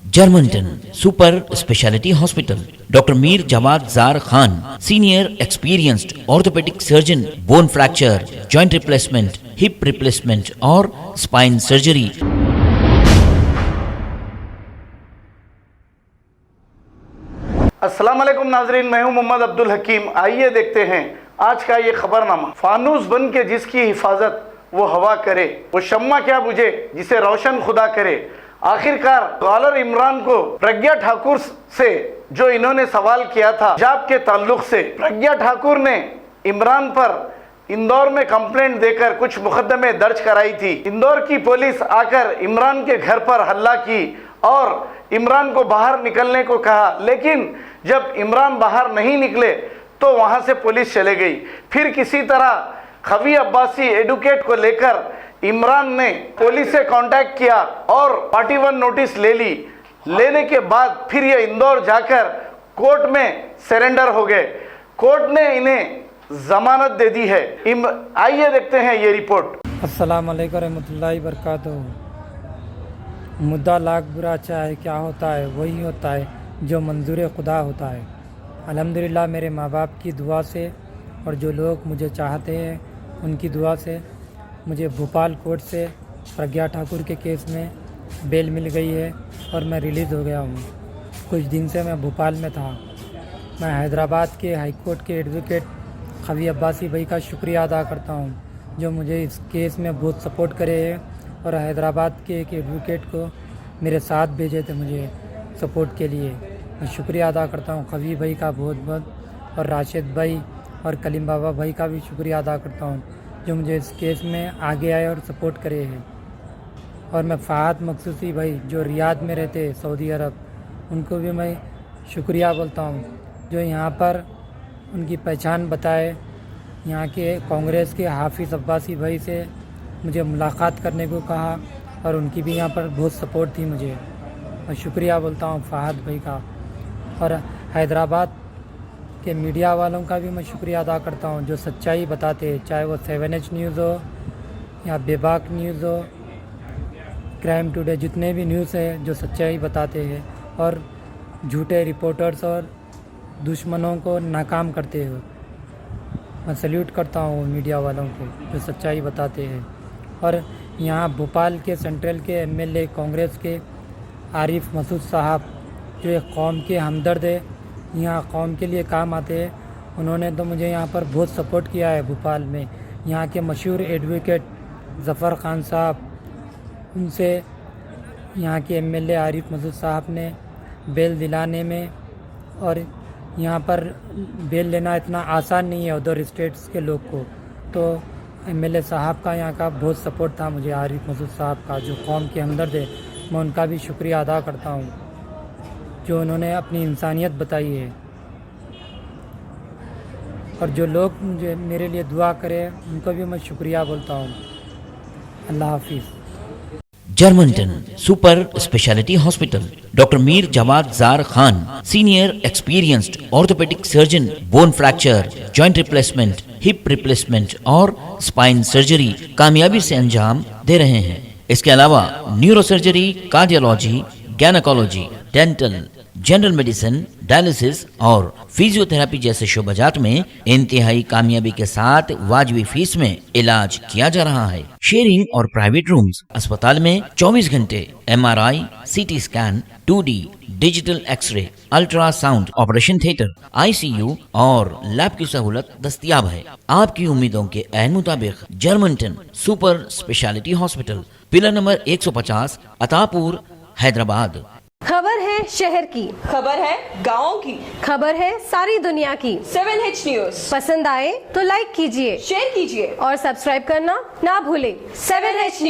Germanton super speciality hospital, doctor Mir Jawad Jar Khan, senior experienced orthopaedic surgeon, bone fracture, joint replacement, hip replacement और spine surgery. अस्सलाम वालेकुम नाजरीन, मैं हूं मोहम्मद अब्दुल हकीम। आइए देखते हैं आज का ये खबरनामा। फानूस बन के जिसकी हिफाजत वो हवा करे, वो शम्मा क्या बुझे जिसे रोशन खुदा करे। आखिरकार कॉलर इमरान को प्रज्ञा ठाकुर से जो इन्होंने सवाल किया था हिजाब के ताल्लुक से, प्रज्ञा ठाकुर ने इमरान पर इंदौर में कंप्लेंट देकर कुछ मुकदमे दर्ज कराई थी। इंदौर की पुलिस आकर इमरान के घर पर हल्ला की और इमरान को बाहर निकलने को कहा, लेकिन जब इमरान बाहर नहीं निकले तो वहां से पुलिस चले गई। फिर किसी तरह खवी अब्बासी एडवोकेट को लेकर इमरान ने पुलिस से कांटेक्ट किया और 41 नोटिस ले ली। लेने के बाद फिर ये इंदौर जाकर कोर्ट में सरेंडर हो गए। कोर्ट ने इन्हें जमानत दे दी है। आइए देखते हैं ये रिपोर्ट। अस्सलाम वालेकुम रहमतुल्लाहि बरकातहू। मुद्दा लाख बुरा चाहे क्या होता है वही होता है जो मंजूर खुदा होता है। अल्हम्दुलिल्लाह मेरे माँ बाप की दुआ से और जो लोग मुझे चाहते हैं उनकी दुआ से मुझे भोपाल कोर्ट से प्रज्ञा ठाकुर के केस में बेल मिल गई है और मैं रिलीज़ हो गया हूँ। कुछ दिन से मैं भोपाल में था। मैं हैदराबाद के हाई कोर्ट के एडवोकेट खवी अब्बासी भाई का शुक्रिया अदा करता हूँ जो मुझे इस केस में बहुत सपोर्ट करे हैं और हैदराबाद के एक एडवोकेट को मेरे साथ भेजे थे मुझे सपोर्ट के लिए। मैं शुक्रिया अदा करता हूँ खवी भाई का बहुत बहुत, और राशिद भाई और कलीम बाबा भाई का भी शुक्रिया अदा करता हूँ जो मुझे इस केस में आगे आए और सपोर्ट करे हैं। और मैं फ़ाहद मखसूसी भाई जो रियाद में रहते हैं सऊदी अरब, उनको भी मैं शुक्रिया बोलता हूँ जो यहाँ पर उनकी पहचान बताए। यहाँ के कांग्रेस के हाफिज़ अब्बासी भाई से मुझे मुलाकात करने को कहा और उनकी भी यहाँ पर बहुत सपोर्ट थी मुझे। मैं शुक्रिया बोलता हूँ फ़ाहद भाई का। और हैदराबाद के मीडिया वालों का भी मैं शुक्रिया अदा करता हूँ जो सच्चाई बताते हैं, चाहे वो 7H न्यूज़ हो या बेबाक न्यूज़ हो, क्राइम टुडे, जितने भी न्यूज़ है जो सच्चाई बताते हैं और झूठे रिपोर्टर्स और दुश्मनों को नाकाम करते हो। मैं सल्यूट करता हूँ मीडिया वालों को जो सच्चाई बताते हैं। और यहाँ भोपाल के सेंट्रल के MLA कांग्रेस के आरिफ मसूद साहब जो एक कौम के हमदर्द है, यहाँ कौम के लिए काम आते हैं, उन्होंने तो मुझे यहाँ पर बहुत सपोर्ट किया है भोपाल में। यहाँ के मशहूर एडवोकेट ज़फ़र ख़ान साहब, उनसे यहाँ के MLA आरिफ मसूद साहब ने बेल दिलाने में, और यहाँ पर बेल लेना इतना आसान नहीं है उधर स्टेट्स के लोग को, तो MLA साहब का यहाँ का बहुत सपोर्ट था मुझे, आरिफ मसूद साहब का जो कौम के हमदर्द है। मैं उनका भी शुक्रिया अदा करता हूँ जो उन्होंने अपनी इंसानियत बताई है। और जो लोग मुझे मेरे लिए दुआ करें उनको भी मैं शुक्रिया बोलता हूँ। अल्लाह हाफिज़। Germanten super speciality hospital, doctor Mir Jawad Jar Khan, senior experienced orthopaedic surgeon, bone fracture, joint replacement, hip replacement और स्पाइन सर्जरी कामयाबी से अंजाम दे रहे हैं। इसके अलावा neuro surgery, cardiology, gynaecology, dental, general medicine, dialysis और फिजियोथेरेपी जैसे शोबाजात में इंतहाई कामयाबी के साथ वाजिबी फीस में इलाज किया जा रहा है। शेयरिंग और प्राइवेट रूम्स, अस्पताल में 24 घंटे MRI, CT scan, 2D digital x ray, ultrasound, operation theatre, ICU और लैब की सहूलत दस्तयाब है। आपकी उम्मीदों के ऐन मुताबिक Germanten super speciality hospital, pillar number 150, Attapur, Hyderabad. खबर है शहर की, खबर है गाँव की, खबर है सारी दुनिया की। 7H न्यूज़ पसंद आए तो लाइक कीजिए, शेयर कीजिए और सब्सक्राइब करना ना भूलें। 7H news.